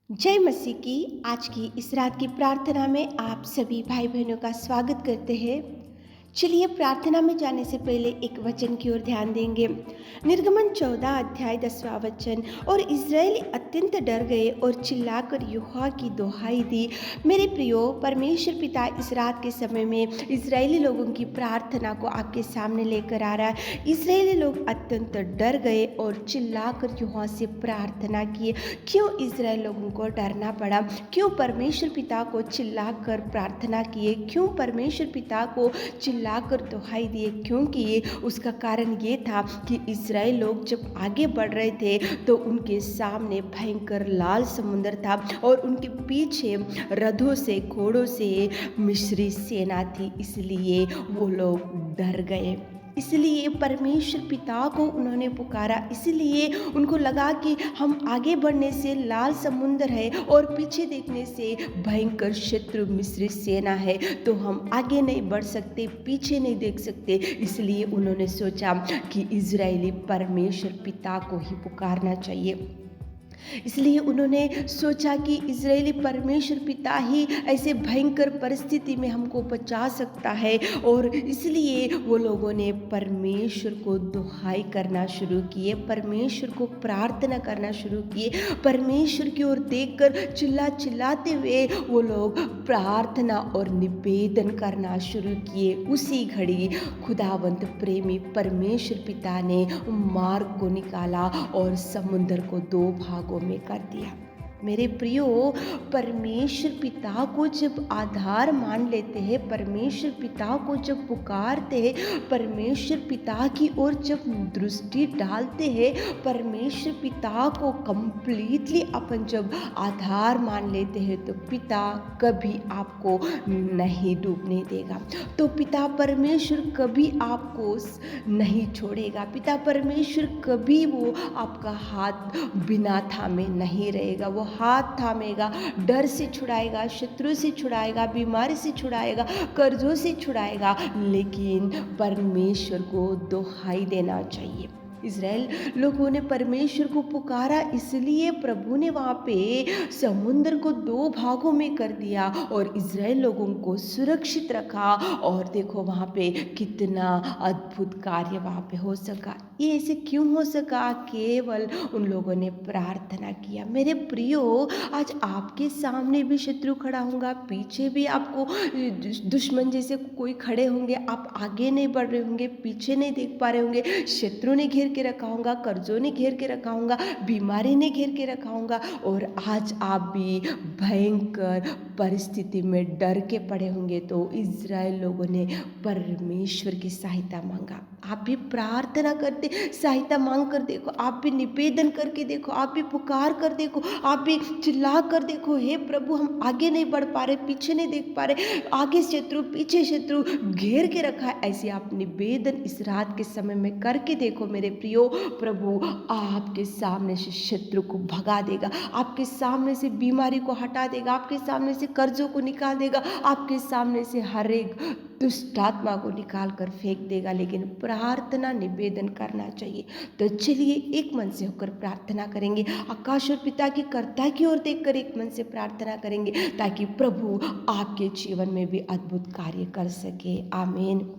जय मसीह की आज की इस रात की प्रार्थना में आप सभी भाई बहनों का स्वागत करते हैं। चलिए प्रार्थना में जाने से पहले एक वचन की ओर ध्यान देंगे। निर्गमन 14 अध्याय 10वां वचन। और इज़राइली अत्यंत डर गए और चिल्लाकर यहोवा की दोहाई दी। मेरे प्रियो, परमेश्वर पिता इस रात के समय में इज़राइली लोगों की प्रार्थना को आपके सामने लेकर आ रहा है। इज़राइली लोग अत्यंत डर गए और चिल्लाकर यहोवा से प्रार्थना किए। क्यों इज़राइल लोगों को डरना पड़ा? क्यों परमेश्वर पिता को चिल्लाकर प्रार्थना किए? क्यों परमेश्वर पिता को चिल्लाकर दुहाई दिए? क्योंकि उसका कारण ये था कि इज़राइल लोग जब आगे बढ़ रहे थे तो उनके सामने भयंकर लाल समुद्र था और उनके पीछे रथों से, घोड़ों से मिस्री सेना थी, इसलिए वो लोग डर गए। इसलिए परमेश्वर पिता को उन्होंने पुकारा। इसलिए उनको लगा कि हम आगे बढ़ने से लाल समुद्र है और पीछे देखने से भयंकर शत्रु मिस्री सेना है, तो हम आगे नहीं बढ़ सकते, पीछे नहीं देख सकते। इसलिए उन्होंने सोचा कि इज़राइली परमेश्वर पिता को ही पुकारना चाहिए। इसलिए उन्होंने सोचा कि इज़राइली परमेश्वर पिता ही ऐसे भयंकर परिस्थिति में हमको बचा सकता है, और इसलिए वो लोगों ने परमेश्वर को दुहाई करना शुरू किए, परमेश्वर को प्रार्थना करना शुरू किए। परमेश्वर की ओर देखकर चिल्लाते हुए वो लोग प्रार्थना और निवेदन करना शुरू किए। उसी घड़ी खुदावंत प्रेमी परमेश्वर पिता ने मार्ग को निकाला और समुद्र को दो भागों में कर दिया। मेरे प्रियो, परमेश्वर पिता को जब आधार मान लेते हैं, परमेश्वर पिता को जब पुकारते हैं, परमेश्वर पिता की ओर जब दृष्टि डालते हैं, परमेश्वर पिता को कंप्लीटली अपन जब आधार मान लेते हैं, तो पिता कभी आपको नहीं डूबने देगा। तो पिता परमेश्वर कभी आपको नहीं छोड़ेगा। पिता परमेश्वर कभी वो आपका हाथ बिना थामे नहीं रहेगा। वो हाथ थामेगा, डर से छुड़ाएगा, शत्रु से छुड़ाएगा, बीमारी से छुड़ाएगा, कर्जों से छुड़ाएगा, लेकिन परमेश्वर को दुहाई देना चाहिए। इज़राइल लोगों ने परमेश्वर को पुकारा, इसलिए प्रभु ने वहाँ पे समुद्र को दो भागों में कर दिया और इज़राइल लोगों को सुरक्षित रखा। और देखो वहाँ पे कितना अद्भुत कार्य वहाँ पे हो सका। ये ऐसे क्यों हो सका? केवल उन लोगों ने प्रार्थना किया। मेरे प्रियो, आज आपके सामने भी शत्रु खड़ा होगा, पीछे भी आपको दुश्मन जैसे कोई खड़े होंगे, आप आगे नहीं बढ़ रहे होंगे, पीछे नहीं देख पा रहे होंगे, शत्रु ने घेर के रखा होगा, कर्जों ने घेर के रखा होगा, बीमारी ने घेर के रखा होगा, और आज आप भी भयंकर परिस्थिति में डर के पड़े होंगे। तो इज़राइल लोगों ने परमेश्वर की सहायता मांगा। आप भी प्रार्थना करते, सहायता मांग कर देखो, आप भी निवेदन करके देखो, आप भी पुकार कर देखो, आप भी चिल्ला कर देखो, हे प्रभु हम आगे नहीं बढ़ पा रहे, पीछे नहीं देख पा रहे, आगे शत्रु पीछे शत्रु घेर के रखा है। ऐसे आप निवेदन इस रात के समय में करके देखो मेरे प्रियो, प्रभु आपके सामने से शत्रु को भगा देगा, आपके सामने से बीमारी को हटा देगा, आपके सामने से कर्जों को निकाल देगा, आपके सामने से हर एक दुष्ट आत्मा को निकाल कर फेंक देगा। लेकिन प्रार्थना निवेदन करना चाहिए। तो चलिए एक मन से होकर प्रार्थना करेंगे, आकाश और पिता की कर्ता की ओर देखकर एक मन से प्रार्थना करेंगे, ताकि प्रभु आपके जीवन में भी अद्भुत कार्य कर सके। आमीन।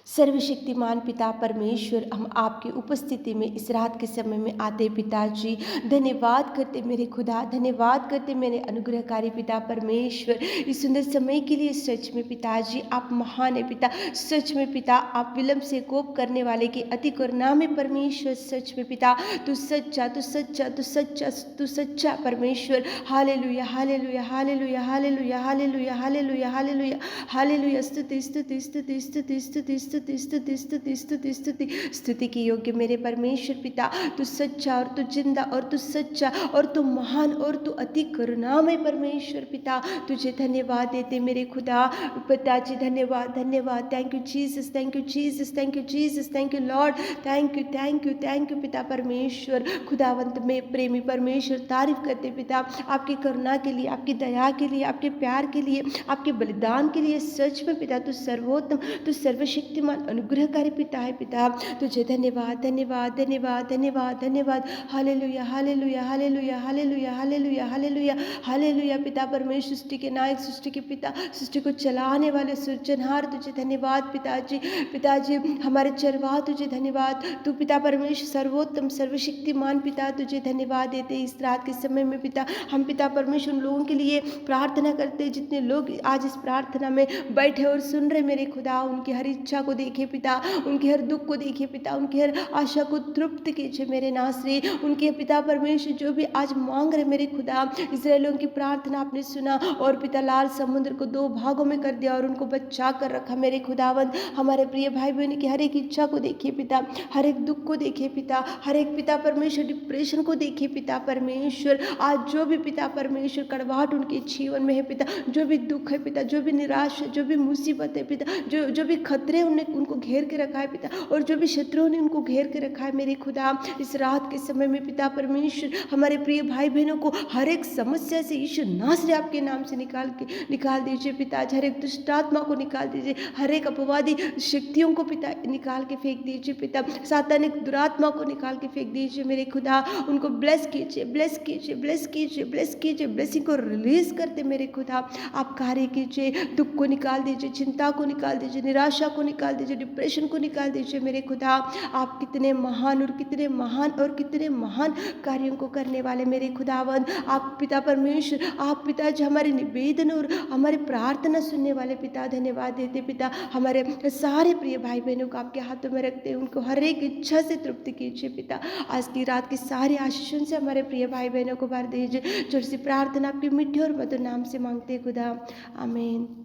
सर्वशक्तिमान पिता परमेश्वर, हम आपकी उपस्थिति में इस रात के समय में आते पिताजी, धन्यवाद करते मेरे खुदा, धन्यवाद करते मेरे अनुग्रहकारी पिता परमेश्वर, इस सुंदर समय के लिए। सच में पिताजी आप महान है पिता, सच में पिता आप विलंब से कोप करने वाले की अति करुणा में परमेश्वर, सच में पिता तू सच्चा, तू सच्चा, तू सच्चा, तू सच्चा परमेश्वर। Hallelujah, hallelujah, hallelujah, hallelujah, hallelujah, hallelujah, hallelujah, hallelujah. स्तुति स्तुति स्तुति स्तुति स्तुति स्तुति स्तुति स्तुति स्तुति स्तुति स्तुति की योग्य मेरे परमेश्वर पिता, तू सच्चा और तू जिंदा और तू सच्चा और तू महान और तू अति करुणामय परमेश्वर पिता, तुझे धन्यवाद देते मेरे खुदा पिताजी। धन्यवाद, धन्यवाद। Thank you Jesus, thank you Jesus, thank you Jesus, thank you Lord, thank you, thank you, thank you पिता परमेश्वर, खुदावंत में प्रेमी परमेश्वर। तारीफ करते पिता आपकी करुणा के लिए, आपकी दया के लिए, आपके प्यार के लिए, आपके बलिदान के लिए। सच में पिता तू सर्वोत्तम, तू सर्वशक्ति सर्वशक्तिमान अनुग्रहकारी पिता है पिता। तुझे धन्यवाद धन्यवाद धन्यवाद धन्यवाद धन्यवाद। Hallelujah hallelujah hallelujah hallelujah hallelujah hallelujah hallelujah. पिता परमेश्वर, सृष्टि के नायक, सृष्टि के पिता, सृष्टि को चलाने वाले सृजनहार, तुझे धन्यवाद पिताजी। पिताजी हमारे चरवाह, तुझे धन्यवाद। तू पिता परमेश्वर सर्वोत्तम सर्वशक्तिमान पिता, तुझे धन्यवाद देते इस रात के समय में पिता। हम पिता परमेश्वर उन लोगों के लिए प्रार्थना करते हैं जितने लोग आज इस प्रार्थना में बैठे और सुन रहे मेरे खुदा। उनकी हर इच्छा को देखे पिता, उनके हर दुख को देखे पिता, उनकी हर आशा को तृप्त कीजिए मेरे नासरी। उनके पिता परमेश्वर जो भी आज मांग रहे मेरे खुदा, इस्राएलियों की प्रार्थना आपने सुना और पिता लाल समुद्र को 2 भागों में कर दिया और उनको बचा कर रखा मेरे खुदावंद। हमारे प्रिय भाई बहन की हर एक इच्छा को देखिए पिता, हर एक दुख को देखिए पिता, हर एक पिता परमेश्वर डिप्रेशन को देखिए पिता परमेश्वर। आज जो भी पिता परमेश्वर कड़वाहट उनके जीवन में है पिता, जो भी दुख है पिता, जो भी निराश है, जो भी मुसीबत है पिता, जो भी खतरे उनको घेर के रखा है पिता, और जो भी शत्रुओं ने उनको घेर के रखा है मेरे खुदा, इस रात के समय में पिता परमेश्वर हमारे प्रिय भाई बहनों को हर एक समस्या से यीशु नासरी आपके नाम से निकाल दीजिए पिता। हर एक दुष्ट आत्मा को निकाल दीजिए, हर एक अपवादी शक्तियों को पिता निकाल के फेंक दीजिए पिता, सातानिक दुरात्मा को निकाल के फेंक दीजिए मेरे खुदा। उनको ब्लेस कीजिए ब्लेस कीजिए ब्लेस कीजिए ब्लेस कीजिए, ब्लेसिंग को रिलीज करते मेरे खुदा। आप कार्य कीजिए, दुख को निकाल दीजिए, चिंता को निकाल दीजिए, निराशा को निकाल दीजिए, डिप्रेशन को निकाल दीजिए मेरे खुदा। आप कितने महान और कितने महान और कितने महान कार्यों को करने वाले मेरे खुदावंद। आप पिता परमेश्वर, आप पिता जो हमारे निवेदन और हमारे प्रार्थना सुनने वाले पिता, धन्यवाद देते पिता। हमारे सारे प्रिय भाई बहनों को आपके हाथों में रखते हैं, उनको हर एक इच्छा से तृप्त कीजिए पिता। आज की रात की सारी आशीषों से हमारे प्रिय भाई बहनों को भर दीजिए। छोटी सी प्रार्थना आपकी मीठी और मधुर नाम से मांगते खुदा, आमीन।